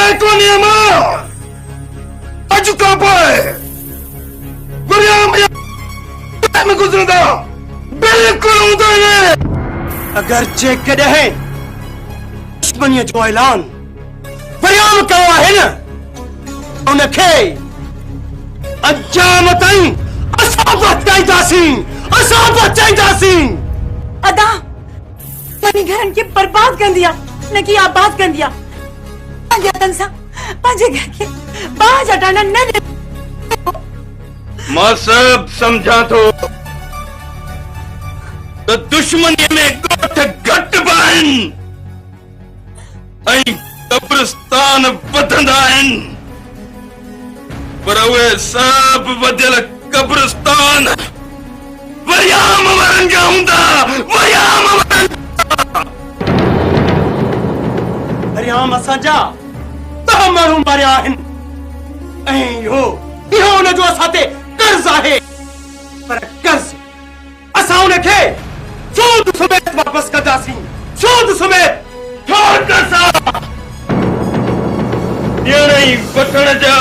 Ekoniama! Aju kapai! Meriam yang menguzurda! बिल्कुल उधर है। अगर चेक करे है दुश्मनी जो ऐलान परिणाम कवा है ना उनके अंजाम ताई असाबत चाहिए अदा पानी घरन के बर्बाद कर दिया न कि आबाद कर दिया तंसा पाजे घर के बाज हटाना न मैं सब समझा तो दुश्मनी में गोठ घट बहन कब्रिस्तान बदंदा पर वे सब बदल कब्रिस्तान वयाम मरंगा हुंदा वयाम वयाम असांजा ता माण्हू मरिया आहिनि इहो उन जो असांते कर्ज़ आहे पर कर्ज़ असां उनखे सूद समेत वापस कंदासीं सूद समेत छोड़ कसा ॾियण ई वठण जा